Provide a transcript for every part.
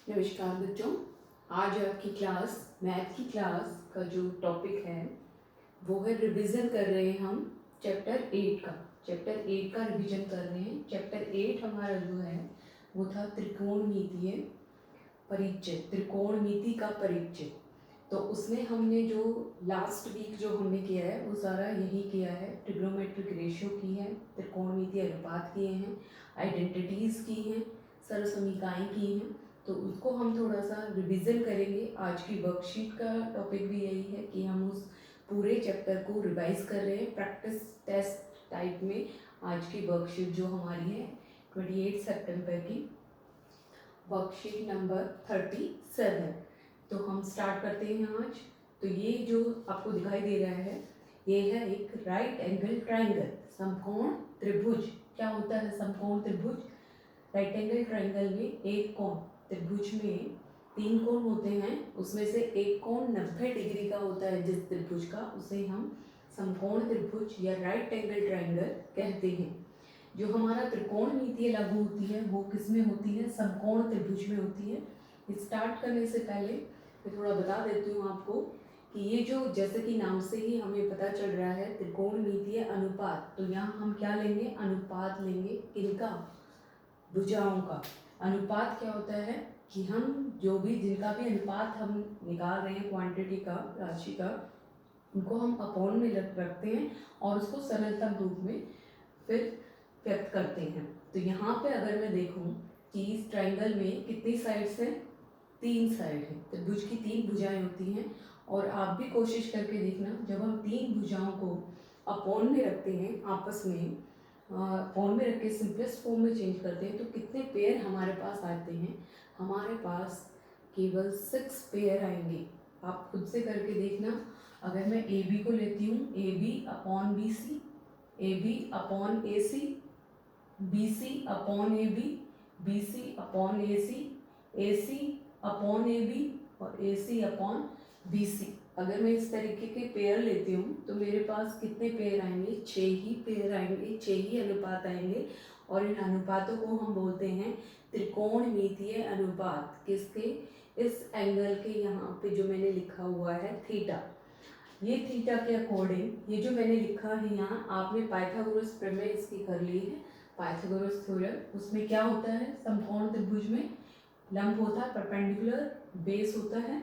नमस्कार बच्चों। आज आपकी क्लास मैथ की क्लास का जो टॉपिक है वो है रिवीजन कर रहे हैं हम चैप्टर 8 का। चैप्टर 8 का रिवीजन कर रहे हैं। चैप्टर 8 हमारा जो है वो था त्रिकोणमितीय परिचय, त्रिकोणमिति का परिचय। तो उसमें हमने जो लास्ट वीक जो हमने किया है वो सारा यही किया है। ट्रिग्नोमेट्रिक रेशियो की है, त्रिकोणमितीय अनुपात किए हैं, आइडेंटिटीज़ की हैं, सरसमीकाएँ की हैं। तो उसको हम थोड़ा सा रिवीजन करेंगे। आज की वर्कशीट का टॉपिक भी यही है कि हम उस पूरे चैप्टर को रिवाइज कर रहे हैं प्रैक्टिस टेस्ट टाइप में। आज की वर्कशीट जो हमारी है 28 सितंबर की वर्कशीट नंबर 37। तो हम स्टार्ट करते हैं आज। तो ये जो आपको दिखाई दे रहा है ये है एक राइट एंगल ट्राइंगल, समकोण त्रिभुज। क्या होता है समकोण त्रिभुज? राइट एंगल ट्राइंगल में एक कोण, त्रिभुज में 3 कोण होते हैं, उसमें से एक कोण 90 डिग्री का होता है। जिस त्रिभुज का उसे हम समकोण त्रिभुज या राइट एंगल ट्राइंगल कहते हैं। जो हमारा त्रिकोणमितीय लागू होती है वो किस में होती है? समकोण त्रिभुज में होती है। स्टार्ट करने से पहले मैं थोड़ा बता देती हूँ आपको कि ये जो जैसे कि नाम से ही हमें पता चल रहा है त्रिकोणमितीय अनुपात, तो यहाँ हम क्या लेंगे? अनुपात लेंगे। किनका? भुजाओं का। अनुपात क्या होता है कि हम जो भी जिनका भी अनुपात हम निकाल रहे हैं क्वांटिटी का, राशि का, उनको हम अपॉन में रखते हैं और उसको सरलतम रूप में फिर व्यक्त करते हैं। तो यहाँ पे अगर मैं देखूँ कि इस ट्राइंगल में कितनी साइड्स हैं? 3 साइड है। तो भुज की 3 भुजाएं होती हैं। और आप भी कोशिश करके देखना, जब हम 3 भुजाओं को अपॉन में रखते हैं, आपस में अपॉन में रख के सिंपलेस्ट फॉर्म में चेंज करते हैं, तो कितने पेयर हमारे पास आते हैं? हमारे पास केवल 6 पेयर आएंगे। आप खुद से करके देखना। अगर मैं ए बी को लेती हूँ, A B upon B C, A B upon A C, B C upon A B, B C upon A C upon A B और ए सी अपॉन बी सी। अगर मैं इस तरीके के पेयर लेती हूँ तो मेरे पास कितने पेयर आएंगे? 6 ही पेयर आएंगे, 6 ही अनुपात आएंगे। और इन अनुपातों को हम बोलते हैं त्रिकोणमितीय अनुपात। किसके? इस एंगल के यहाँ पे जो मैंने लिखा हुआ है थीटा, ये थीटा के अकॉर्डिंग ये जो मैंने लिखा है यहाँ, आपने पाइथागोरस प्रमेय इसकी कर ली है, पाइथागोरस थ्योरम। उसमें क्या होता है? समकोण त्रिभुज में लंब होता है परपेंडिकुलर, बेस होता है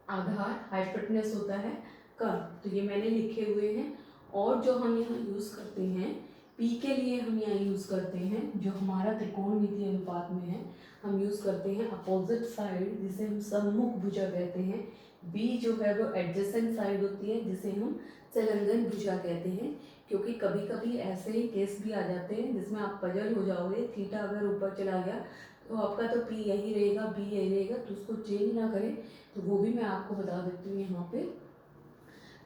आधार, हाइपोटेनस होता है कर्व। तो ये मैंने लिखे हुए हैं। और जो हम यहाँ यूज़ करते हैं पी के लिए, हम यहाँ यूज़ करते हैं जो हमारा त्रिकोणमितीय अनुपात में है, हम यूज़ करते हैं अपोजिट साइड, जिसे हम सम्मुख भुजा कहते हैं। बी जो है वो एडजेसेंट साइड होती है, जिसे हम संलग्न भुजा कहते हैं। क्योंकि कभी कभी ऐसे ही केस भी आ जाते हैं जिसमें आप पजल हो जाओगे, थीटा अगर ऊपर चला गया तो आपका तो पी यही रहेगा, बी यही रहेगा, तो उसको चेंज ना करें। तो वो भी मैं आपको बता देती हूँ यहाँ पे।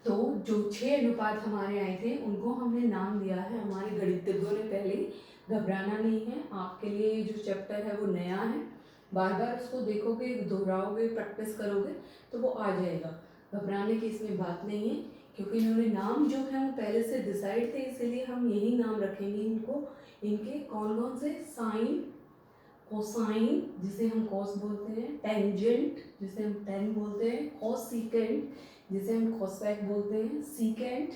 तो जो 6 अनुपात हमारे आए थे उनको हमने नाम दिया है हमारे गणितज्ञों ने पहले। घबराना नहीं है, आपके लिए जो चैप्टर है वो नया है। बार बार उसको देखोगे, दोहराओगे, प्रैक्टिस करोगे तो वो आ जाएगा। घबराने की इसमें बात नहीं है, क्योंकि इन्होंने नाम जो है वो पहले से डिसाइड थे, इसीलिए हम यही नाम रखेंगे इनको। इनके कौन कौन से? साइन, कोसाइन जिसे हम कॉस बोलते हैं, टेंजेंट जिसे हम टेन बोलते हैं, कोसिकेंट जिसे हम कोसेक बोलते हैं, सीकेंट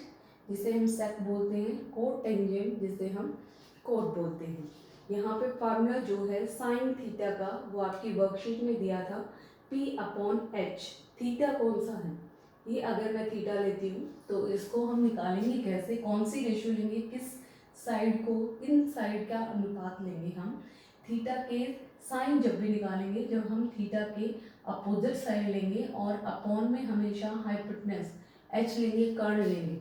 जिसे हम सेक बोलते हैं, कोटेंजेंट जिसे हम कोट बोलते हैं। यहाँ पे फार्मूला जो है साइन थीटा का वो आपकी वर्कशीट में दिया था, P अपॉन एच। थीटा कौन सा है? ये अगर मैं थीटा लेती हूँ तो इसको हम निकालेंगे कैसे? कौन सी रेशियो लेंगे? किस साइड को, इन साइड का अनुपात लेंगे हम। थीटा के साइन जब भी निकालेंगे, जब हम थीटा के अपोजिट साइड लेंगे और अपॉन में हमेशा हाइपोटेनस एच लेंगे, कर्ण लेंगे,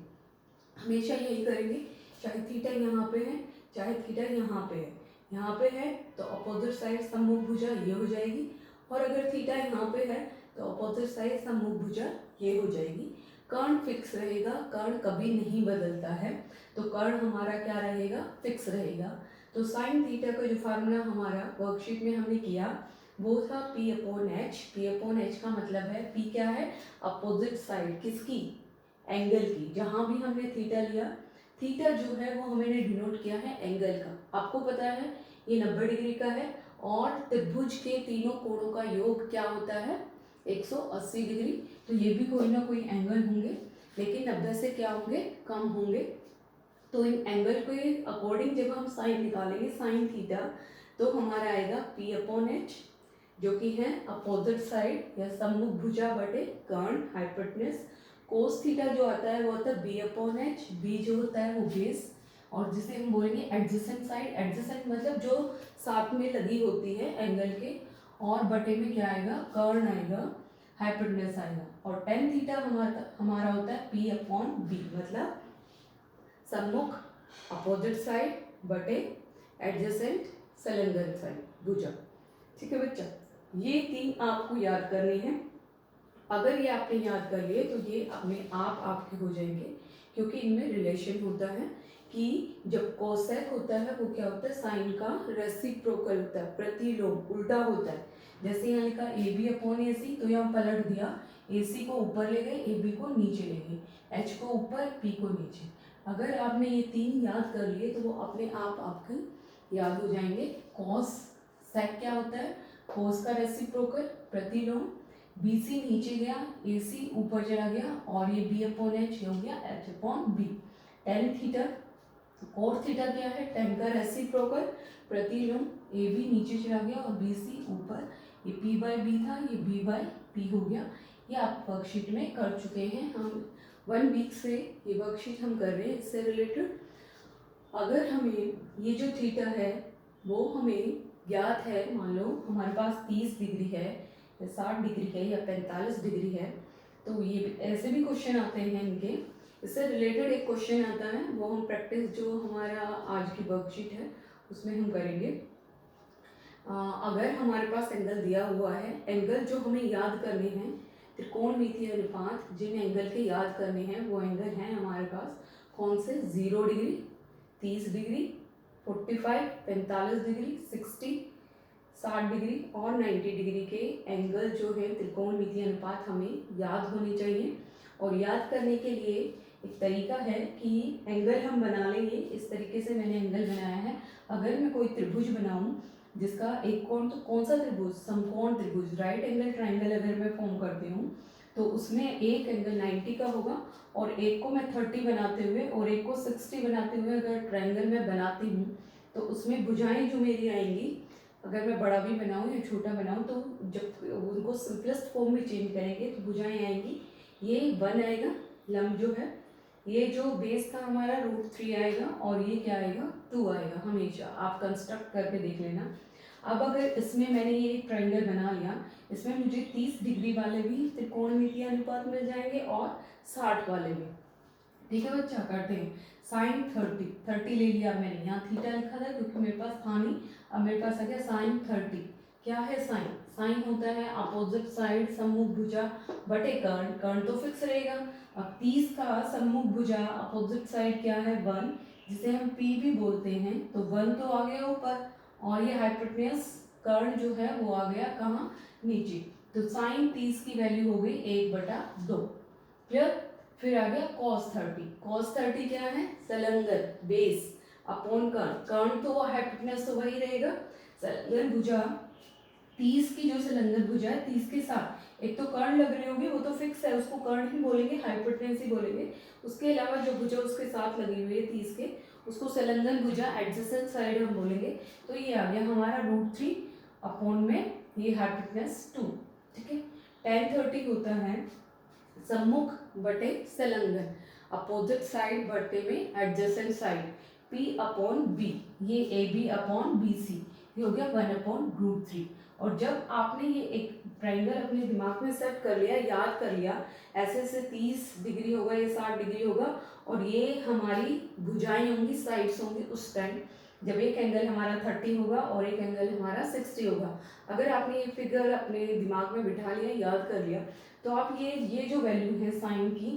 हमेशा यही करेंगे। चाहे थीटा यहाँ पे है, चाहे थीटा यहाँ पे है। यहाँ पे है तो अपोजिट साइड सम्मुख भुजा ये हो जाएगी, और अगर थीटा यहाँ पे है तो अपोजिट साइड सम्मुख भुजा ये हो जाएगी। कर्ण फिक्स रहेगा, कर्ण कभी नहीं बदलता है, तो कर्ण हमारा क्या रहेगा? फिक्स रहेगा। तो साइन थीटा का जो फार्मूला हमारा वर्कशीट में हमने किया वो था P upon H. P upon H का मतलब है, P क्या है? अपोजिट साइड किसकी? एंगल की। जहाँ भी हमने थीटा लिया, थीटा जो है वो हमने डिनोट किया है एंगल का। आपको पता है ये 90 डिग्री का है और त्रिभुज के तीनों कोणों का योग क्या होता है 180 डिग्री। तो ये भी कोई ना कोई एंगल होंगे, लेकिन 90 से क्या होंगे, कम होंगे। तो इन एंगल के अकॉर्डिंग जब हम साइन निकालेंगे, साइन थीटा, तो हमारा आएगा P अपॉन एच, जो कि है अपोजिट साइड या सम्मुख भुजा बटे कर्ण हाइपोटेनस। कोस थीटा जो आता है वो होता है B अपॉन एच, बी जो होता है वो बेस, और जिसे हम बोलेंगे एडजेसेंट साइड। एडजेसेंट मतलब जो साथ में लगी होती है एंगल के, और बटे में क्या आएगा, कर्ण आएगा, हाइपोटेनस आएगा। और टेन थीटा हमारा होता है P अपॉन बी, मतलब सम्मुख अपोजिट साइड बटे एडजेसेंट संलग्न साइड भुजा। ठीक है बच्चा, ये तीन आपको याद करने हैं। अगर ये आपने याद कर लिए तो ये अपने आप आपके हो जाएंगे, क्योंकि इनमें रिलेशन होता है कि जब कोसेक होता है वो क्या होता है, साइन का रेसिप्रोकल होता है, प्रतिलोम, उल्टा होता है। जैसे यहाँ लिखा ए बी अपॉन ए सी, तो यहाँ पलट दिया, ए सी को ऊपर ले गए, ए बी को नीचे ले गए, एच को ऊपर, पी को नीचे। अगर आपने ये तीन याद कर लिए तो वो अपने आप आपके याद हो जाएंगे। कॉस सेक क्या होता है, कोस का रेसिप्रोकल, प्रतिलोम, बी सी नीचे गया, ए सी ऊपर चला गया, और ये बी अपॉन एच हो गया H upon B. Tan theta, cos theta क्या है, टेन का रेसिप्रोकल, प्रतिलोम, ए बी नीचे चला गया और बी सी ऊपर, ये पी बाय बी था, ये बी बाय पी हो गया। ये आप वर्कशीट में कर चुके हैं, हम 1 वीक से ये वर्कशीट हम कर रहे हैं इससे रिलेटेड। अगर हमें ये जो थीटा है वो हमें ज्ञात है, मान लो हमारे पास 30 डिग्री है या 60 डिग्री है या 45 डिग्री है, तो ये ऐसे भी क्वेश्चन आते हैं इनके। इससे रिलेटेड एक क्वेश्चन आता है, वो हम प्रैक्टिस जो हमारा आज की वर्कशीट है उसमें हम करेंगे। अगर हमारे पास एंगल दिया हुआ है, एंगल जो हमें याद करने हैं, त्रिकोणमितीय अनुपात जिन एंगल के याद करने हैं वो एंगल हैं हमारे पास कौन से, 0 डिग्री, 30 डिग्री, 45, 45 डिग्री, 60, 60 डिग्री और 90 डिग्री के एंगल जो है त्रिकोणमितीय अनुपात हमें याद होने चाहिए। और याद करने के लिए एक तरीका है कि एंगल हम बना लेंगे, इस तरीके से मैंने एंगल बनाया है। अगर मैं कोई त्रिभुज बनाऊं जिसका एक कोण, तो कौन सा त्रिभुज, समकोण त्रिभुज, राइट एंगल ट्राइंगल अगर मैं फॉर्म करती हूँ तो उसमें एक एंगल 90 का होगा, और एक को मैं 30 बनाते हुए और एक को 60 बनाते हुए अगर ट्राइंगल में बनाती हूँ तो उसमें भुजाएं जो मेरी आएंगी, अगर मैं बड़ा भी बनाऊँ या छोटा बनाऊँ, तो जब उनको सिंपलेस्ट फॉर्म में चेंज करेंगे तो भुजाएं आएंगी, ये 1 आएगा लंब जो है, ये जो बेस था हमारा √3 आएगा, और ये क्या आएगा 2 आएगा। हमेशा आप कंस्ट्रक्ट करके देख लेना। अब अगर इसमें मैंने ये एक ट्रायंगल बना लिया, इसमें मुझे 30 डिग्री वाले भी त्रिकोणमितीय अनुपात मिल जाएंगे और 60 वाले भी। ठीक है बच्चा, करते हैं। साइन 30 ले लिया मैंने, यहाँ थीटा लिखा था क्योंकि मेरे पास था नहीं, अब मेरे पास आ गया साइन 30। क्या है साइन, साइन होता है अपोजिट साइड सम्मुख भुजा बटे कर्ण, कर्ण तो फिक्स रहेगा। अब 30 का सम्मुख भुजा अपोजिट साइड क्या है 1, जिसे हम P भी बोलते हैं, तो 1 तो आ गया ऊपर, और ये हाइपोटेनस कर्ण जो है वो आ गया कहाँ, नीचे। तो साइन 30 की वैल्यू हो गई 1/2। क्लियर। फिर आ गया cos 30। cos 30 क्या है, संलग्न बेस अपॉन कर्ण, कर्ण तो हाइपोटेनस तो वही रहेगा, संलग्न भुजा 30 की जो संलग्न भुजा है 30 के साथ एक तो कर्ण लग रही होगी, वो तो फिक्स है, उसको कर्ण ही बोलेंगे, हाइपोटेनस ही बोलेंगे। उसके अलावा जो भुजा उसके साथ लगी हुई है 30 के, उसको संलग्न भुजा एडजेसेंट साइड हम बोलेंगे। तो ये आ गया हमारा √3 अपॉन में ये हाइपोटेनस 2। ठीक है। tan 30 होता है सम्मुख बटे संलग्न, अपोजिट साइड बटे में adjacent side, P upon B, ये AB अपॉन BC, ये हो गया 1/√3। और जब आपने ये एक ट्राइंगल अपने दिमाग में सेट कर लिया, याद कर लिया, ऐसे ऐसे 30 डिग्री होगा, ये 60 डिग्री होगा, और ये हमारी भुजाएं होंगी, साइड्स होंगी उस टाइम जब एक एंगल हमारा 30 होगा और एक एंगल हमारा 60 होगा। अगर आपने ये फिगर अपने दिमाग में बिठा लिया, याद कर लिया, तो आप ये जो वैल्यू है साइन की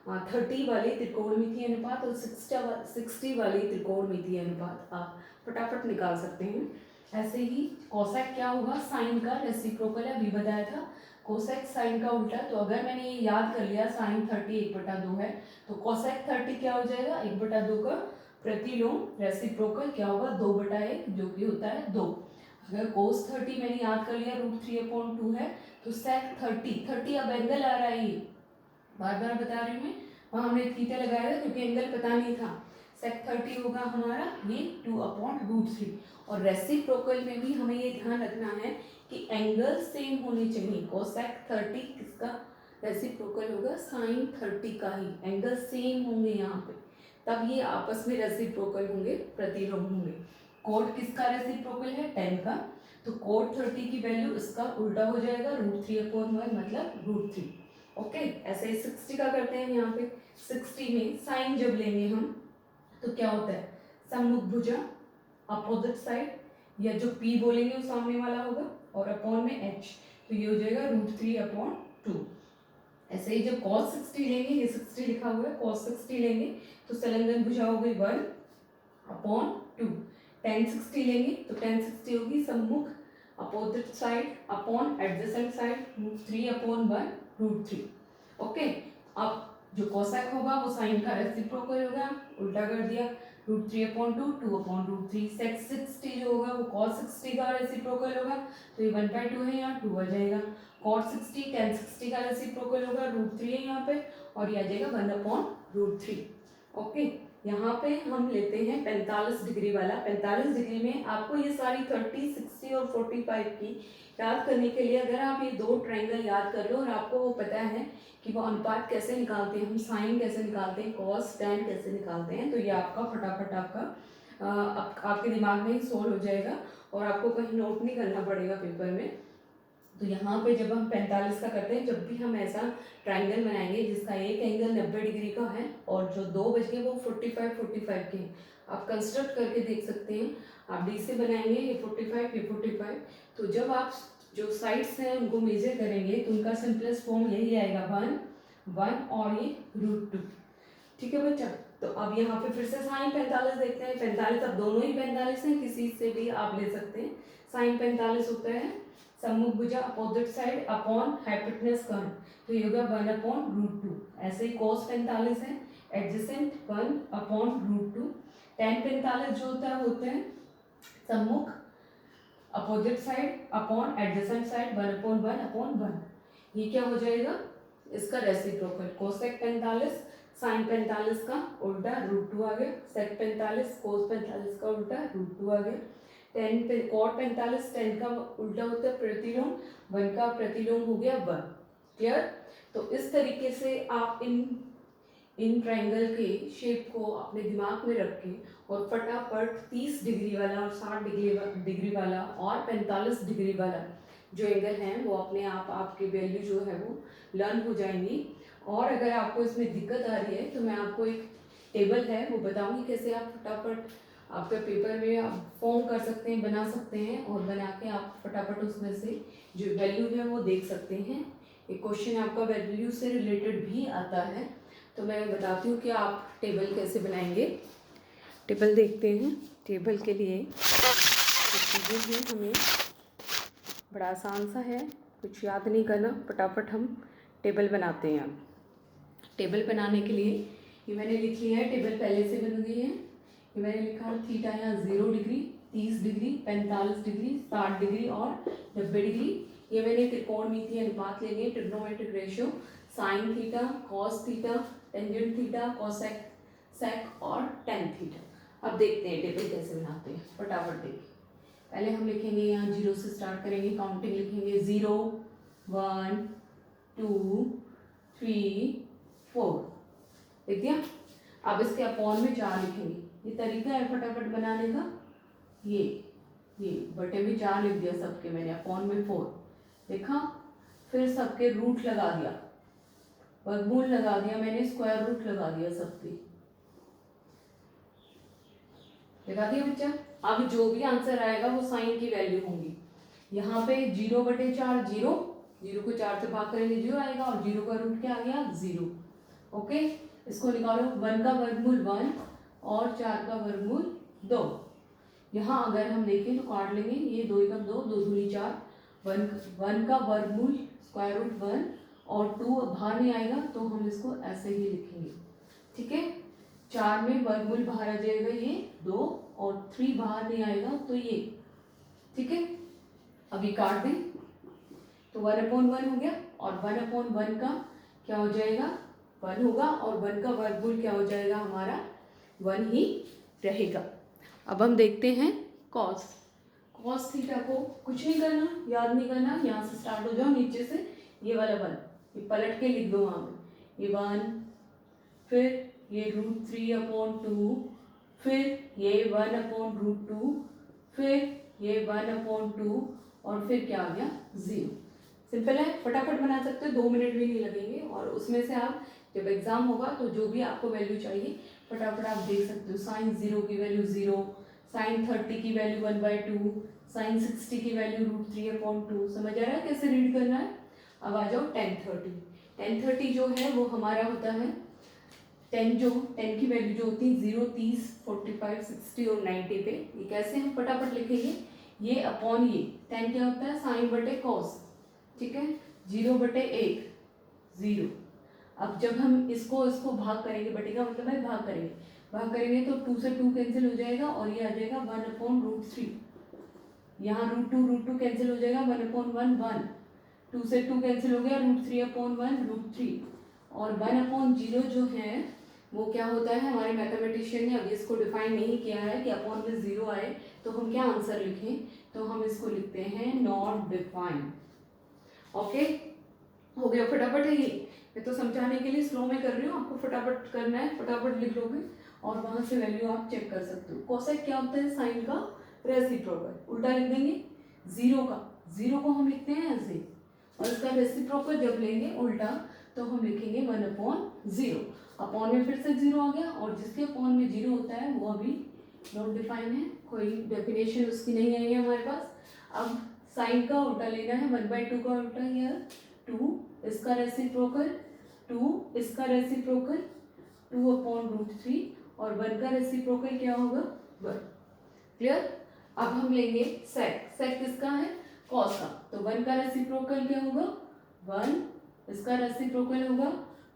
30 वाली त्रिकोणमितीय अनुपात और 60 वाली त्रिकोणमितीय अनुपात आप फटाफट निकाल सकते हैं। ऐसे ही कोसेक क्या होगा, साइन का रेसिप्रोकल है, अभी बताया था, कोसेक साइन का उल्टा। तो अगर मैंने ये याद कर लिया साइन 30 1/2 है, तो कोसेक 30 क्या हो जाएगा 1/2 का प्रतिलोम रेसिप्रोकल क्या होगा 2/1, जो कि होता है 2। अगर cos 30 मैंने याद कर लिया √3/2 है, तो sec 30 अब एंगल आ रहा है, ये बार बार बता रही हूँ मैं, वहाँ हमने थीटा लगाया था क्योंकि एंगल पता नहीं था। sec 30 होगा हमारा ये 2/√3। और रेसिप्रोकल में भी हमें ये ध्यान रखना है कि एंगल सेम होने चाहिए। cosec 30 किसका रेसिप्रोकल होगा? sin 30 का ही, एंगल सेम होंगे यहाँ पे, तब ये आपस में रेसिप्रोकल होंगे, प्रतिलोम होंगे। कोट किसका रेसिप्रोकल है? 10 का, तो कोट 30 की वैल्यू इसका उल्टा हो जाएगा √3/1 मतलब √3। ओके, ऐसे ही 60 का करते हैं यहाँ पे। 60 में साइन जब लेंगे हम तो क्या होता है? सम्मुख भुजा अपोजिट साइड, या जो P बोलेंगे वो सामने वाला होगा, और अपॉन में H, तो ये हो जाएगा √3/2। ऐसे ही जब cos 60 लेंगे, ये 60 लिखा हुआ है, cos 60 लेंगे तो संलग्न भुजा हो गई 1/2। tan 60 लेंगे तो tan 60 होगी सम्मुख opposite side upon adjacent side, √3/1 √3। Okay, अब जो कोसेक होगा वो साइन का रेसिप्रोकल होगा, उल्टा कर दिया, √3/2 2/√3। sec 60 जो होगा वो cos 60 का रेसिप्रोकल होगा, तो ये 1/2 है, यहाँ 2 आ जाएगा। cot 60 tan 60 का रेसिप्रोकल होगा, √3 है यहाँ पे, और ये आ जाएगा 1/√3। ओके, यहाँ पे हम लेते हैं 45 डिग्री वाला। 45 डिग्री में आपको ये सारी 30, 60 और 45 की याद करने के लिए अगर आप ये दो ट्रायंगल याद कर लो और आपको वो पता है कि वो अनुपात कैसे निकालते हैं, हम साइन कैसे निकालते हैं, कॉस टैन कैसे निकालते हैं, तो ये आपका फटाफट आपके दिमाग में ही सोल्व हो जाएगा और आपको कहीं नोट नहीं करना पड़ेगा पेपर में। तो यहाँ पे जब हम 45 का करते हैं, जब भी हम ऐसा ट्रायंगल बनाएंगे जिसका एक एंगल 90 डिग्री का है और जो दो बच गए वो 45 के हैं, आप कंस्ट्रक्ट करके देख सकते हैं। आप डी से बनाएंगे, ये 45 ये 45, तो जब आप जो साइड्स हैं उनको मेजर करेंगे तो उनका सिंपलेस्ट फॉर्म यही आएगा 1 और ये √2। ठीक है बच्चा, तो अब यहाँ पे फिर से साइन 45 देखते हैं। 45 अब दोनों ही 45 हैं, किसी से भी आप ले सकते हैं। साइन 45 होता है सम्मुख भुजा अपोजिट साइड अपॉन हाइपोटेन्यूज कर्ण, तो ये होगा 1/√2। ऐसे ही cos 45 है एडजेसेंट 1/√2। tan 45 जो होता है सम्मुख opposite side upon adjacent side 1/1/1। ये क्या हो जाएगा? इसका रेसिप्रोकल। कोसेक 45 साइन 45 का उल्टा √2 आ गया, सेक 45 कोस 45 का उल्टा √2 आ गया, टेन पे कॉट 45 10 का उल्टा होता है प्रतिलोम, 1 का प्रतिलोम हो गया 1। क्लियर? तो इस तरीके से आप इन ट्रायंगल के शेप को अपने दिमाग में रख के और फटाफट 30 डिग्री वाला और 60 डिग्री वाला और 45 डिग्री वाला जो एंगल हैं वो अपने आप आपके वैल्यू जो है वो लर्न हो जाएंगी। और अगर आपको इसमें दिक्कत आ रही है तो मैं आपको एक टेबल है वो बताऊंगी कैसे आप फटाफट आपके पेपर में आप फॉर्म कर सकते हैं, बना सकते हैं, और बना के आप फटाफट उसमें से जो वैल्यू है वो देख सकते हैं। एक क्वेश्चन आपका वैल्यू से रिलेटेड भी आता है, तो मैं बताती हूँ कि आप टेबल कैसे बनाएंगे। टेबल देखते हैं। टेबल के लिए कुछ चीज़ें हैं, हमें बड़ा आसान सा है, कुछ याद नहीं करना, फटाफट हम टेबल बनाते हैं। टेबल बनाने के लिए ये मैंने लिख लिया है, टेबल पहले से बन गई है। ये मैंने लिखा थीटा यहाँ 0 डिग्री, 30 डिग्री, 45 डिग्री, 60 डिग्री और 90 डिग्री। ये मैंने त्रिकोणमितीय अनुपात लेंगे, trigonometric ratio, sine theta, cos theta, tangent theta, cosec, sec और टेन थीटा। अब देखते हैं टेबल कैसे बनाते हैं, फटाफट देखिए। पहले हम लिखेंगे यहाँ 0 से स्टार्ट करेंगे, काउंटिंग लिखेंगे 0 1 2 3 4, देख दिया। अब इसके अपॉन में 4 लिखेंगे, ये तरीका है फटाफट बनाने का। ये बटे में 4 लिख दिया सबके मैंने, अपॉन में 4 देखा, फिर सबके रूट लगा दिया, वर्गमूल लगा दिया मैंने, स्क्वायर रूट लगा दिया सबके, लगा दिया बच्चा। अब जो भी आंसर आएगा वो साइन की वैल्यू होंगी। यहाँ पे 0/4 0, 0 को 4 से भाग करेंगे 0 आएगा, और 0 का रूट क्या आ गया 0। ओके, इसको निकालो, 1 का वर्गमूल 1 और 4 का वर्गमूल 2। यहाँ अगर हम देखें तो काट लेंगे, ये 2 एकम 2, 2 दूनी 4, 1 का वर्गमूल स्क्वायर रूट 1 और 2 बाहर नहीं आएगा तो हम इसको ऐसे ही लिखेंगे। ठीक है, 4 में वर्गमूल बाहर आ जाएगा ये 2 और 3 बाहर नहीं आएगा तो ये। ठीक है, अब ये काट दें तो 1/1 हो गया, और 1/1 का क्या हो जाएगा, 1 होगा, और 1 का वर्गमूल क्या हो जाएगा हमारा, 1 ही रहेगा। अब हम देखते हैं कॉस। कॉस थीटा को कुछ नहीं करना, याद नहीं करना, यहाँ से स्टार्ट हो जाओ नीचे से, ये वाला 1 ये पलट के लिख दो वहाँ पे, ये 1, फिर ये √3/2, फिर ये 1/√2, फिर ये 1/2, और फिर क्या आ गया 0। सिंपल है, फटाफट बना सकते हो, 2 मिनट भी नहीं लगेंगे, और उसमें से आप जब एग्जाम होगा तो जो भी आपको वैल्यू चाहिए फटाफट आप देख सकते हो। साइन 0 की वैल्यू 0, साइन 30 की वैल्यू 1/2, साइन 60 की वैल्यू √3/2। समझ आ रहा है कैसे रीड करना है। अब आ जाओ tan 30 जो है वो हमारा होता है 10 की वैल्यू जो होती है 0, 30, 45, 60 और 90 पे। ये कैसे हम फटाफट लिखेंगे, ये अपॉन ये tan क्या होता है, साइन बटे कॉस, ठीक है, 0/1 0। अब जब हम इसको भाग करेंगे, बटे का मतलब है भाग करेंगे, भाग करेंगे तो 2 से 2 कैंसिल हो जाएगा, और ये आ जाएगा 1/√3। यहाँ √2 कैंसिल हो जाएगा, 1/1 1, 2 से 2 कैंसिल हो गया, √3/1 √3, और 1/0 जो है वो क्या होता है, हमारे मैथमेटिशियन ने अभी इसको डिफाइन नहीं किया है कि अपॉन में 0 आए तो हम क्या आंसर लिखें, तो हम इसको लिखते हैं नॉट डिफाइन। ओके, हो गया, फटाफट है ये, मैं तो समझाने के लिए स्लो में कर रही हूँ, आपको फटाफट करना है, फटाफट लिख लोगे और वहां से वैल्यू आप चेक कर सकते हो। कोसेक क्या होता है, साइन का रेसिप्रोकल, उल्टा लिख देंगे, 0 को हम लिखते हैं ऐसे, और इसका रेसिप्रोकल जब लेंगे उल्टा तो हम लिखेंगे 1/0। अपॉन में फिर से 0 आ गया, और जिसके अपॉन में 0 होता है वो अभी नॉट डिफाइन है, कोई डेफिनेशन उसकी नहीं आई है हमारे पास। अब साइन का उल्टा लेना है, 1/2 का उल्टा या 2, इसका रेसिप्रोकल 2, इसका रेसिप्रोकल 2/√3, और 1 का रेसिप्रोकल क्या होगा 1। क्लियर। अब हम लेंगे सेक। सेक किसका है, कॉस का, तो 1 का रेसिप्रोकल क्या होगा 1, इसका रेसिप्रोकल होगा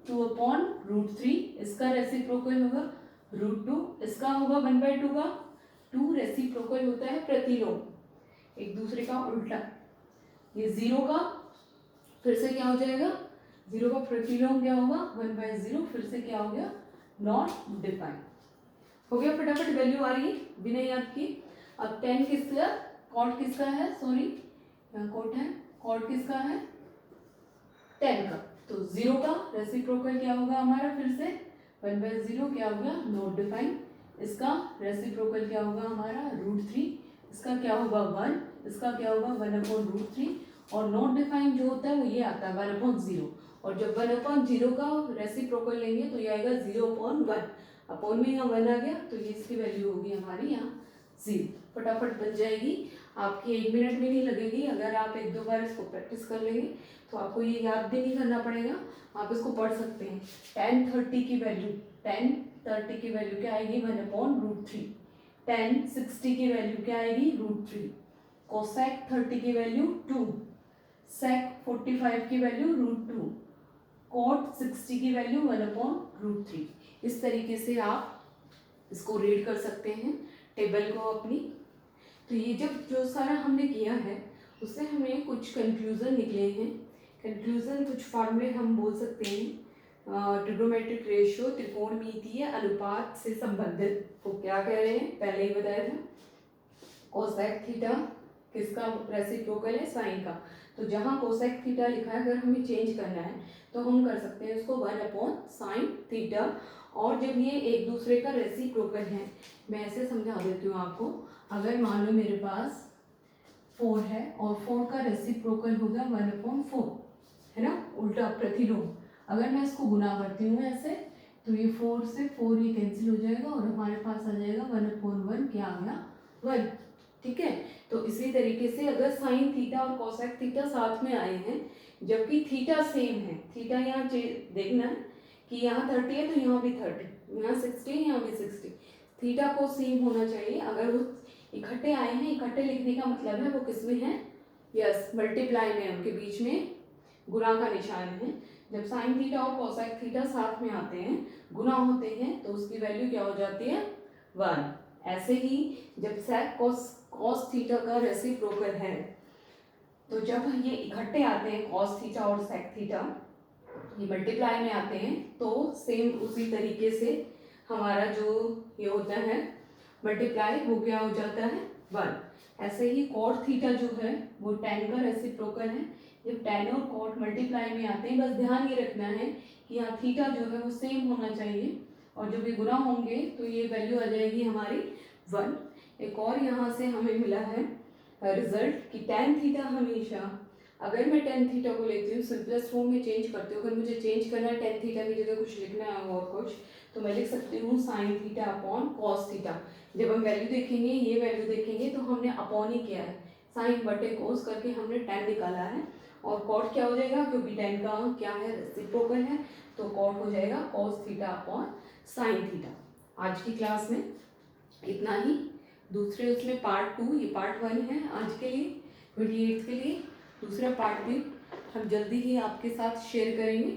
2/√3, इसका रेसिप्रोकल होगा √2, इसका होगा 1/2 का 2, रेसिप्रोकल होता है प्रतिलोम, एक दूसरे का उल्टा। ये 0 का फिर से क्या हो जाएगा, 0 का प्रतिलोम क्या होगा 1/0, फिर से क्या हो गया नॉट डिफाइन। हो गया, फटाफट वैल्यू आ रही है बिना याद किए। अब 10 किसका, कॉट किसका है, सॉरी यहाँ कॉट है, कॉट किसका है 10 का, तो 0 का रेसिप्रोकल क्या होगा हमारा, फिर से 1/0 क्या होगा नॉट डिफाइन, इसका रेसिप्रोकल क्या होगा हमारा √3, इसका क्या होगा 1, इसका क्या होगा 1/√3, और नॉट डिफाइन जो होता है वो ये आता है 1/0, और जब 1/0 का रेसिप्रोकल लेंगे तो ये आएगा 0/1, अपॉन में यहाँ 1 आ गया, तो ये इसकी वैल्यू होगी हमारी यहाँ 0। फटाफट बन जाएगी, आपकी 1 मिनट भी नहीं लगेगी, अगर आप 1-2 बार इसको प्रैक्टिस कर लेंगे तो आपको ये याद भी नहीं करना पड़ेगा, आप इसको पढ़ सकते हैं। tan 30 की वैल्यू क्या आएगी 1/√3, tan 60 की वैल्यू क्या आएगी √3, कोसेक 30 की वैल्यू 2, सेक 45 की वैल्यू √2, कॉट 60 की वैल्यू 1/√3। इस तरीके से आप इसको रीड कर सकते हैं टेबल को अपनी। तो ये जब जो सारा हमने किया है उससे हमें कुछ कंक्लूजन निकले हैं। कंक्लूजन कुछ फॉर्मूले हम बोल सकते हैं, ट्रिग्नोमेट्रिक रेशियो त्रिकोणमितीय अनुपात से संबंधित, वो क्या कह रहे हैं पहले ही बताया था, कोसेक थीटा किसका रेसिप्रोकल है साइन का, तो जहाँ कोसेक थीटा लिखा है अगर हमें चेंज करना है तो हम कर सकते हैं उसको 1/sin थीटा, और जब ये एक दूसरे का रेसिप्रोकल है, मैं ऐसे समझा देती हूँ आपको, अगर मान लो मेरे पास 4 है और 4 का रेसिप्रोकल होगा 1/4, है ना, उल्टा प्रतिलोम, अगर मैं इसको गुना करती हूँ ऐसे तो ये 4 से 4 ये कैंसिल हो जाएगा और हमारे पास आ जाएगा 1/1, क्या आ गया 1। ठीक है, तो इसी तरीके से अगर साइन थीटा और कोसेक थीटा साथ में आए हैं जबकि थीटा सेम है, थीटा यहाँ देखना है कि यहाँ 30 है तो यहाँ भी 30, यहाँ 60 यहाँ भी 60, थीटा को सेम होना चाहिए। अगर वो इकट्ठे आए हैं, इकट्ठे लिखने का मतलब है वो किसमें है, यस मल्टीप्लाई में, उनके बीच में गुणा का निशान है। जब साइन थीटा और कोसेक थीटा साथ में आते हैं, गुणा होते हैं, तो उसकी वैल्यू क्या हो जाती है 1। ऐसे ही जब सेक कॉस थीटा का रेसिप्रोकल है तो जब ये इकट्ठे आते हैं कॉस थीटा और सेक थीटा, ये मल्टीप्लाई में आते हैं, तो सेम उसी तरीके से हमारा जो ये होता है मल्टीप्लाई, वो क्या हो जाता है 1। ऐसे ही कॉट थीटा जो है वो tan का रेसिप्रोकल है। जब tan और कॉट मल्टीप्लाई में आते हैं, बस ध्यान ये रखना है कि यहाँ थीटा जो है वो सेम होना चाहिए, और जब ये गुना होंगे तो ये वैल्यू आ जाएगी हमारी 1। एक और यहाँ से हमें मिला है रिजल्ट कि tan थीटा हमेशा, अगर मैं tan थीटा को लेती हूँ सिंपलेस्ट फॉर्म में चेंज करती हूँ, अगर मुझे चेंज करना है tan थीटा की जगह कुछ लिखना है और कुछ, तो मैं लिख सकती हूँ sin theta upon cos theta. जब हम वैल्यू देखेंगे, ये वैल्यू देखेंगे, तो हमने अपॉन ही किया है, साइन बटे cos करके हमने tan निकाला है, और कॉट क्या हो जाएगा, क्योंकि tan का क्या है रेसिप्रोकल है, तो कॉट हो जाएगा cos theta upon sin theta. आज की क्लास में इतना ही। दूसरे उसमें पार्ट 2, ये पार्ट 1 है आज के लिए 28 के लिए। दूसरा पार्ट भी हम जल्दी ही आपके साथ शेयर करेंगे।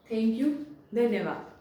थैंक यू, धन्यवाद।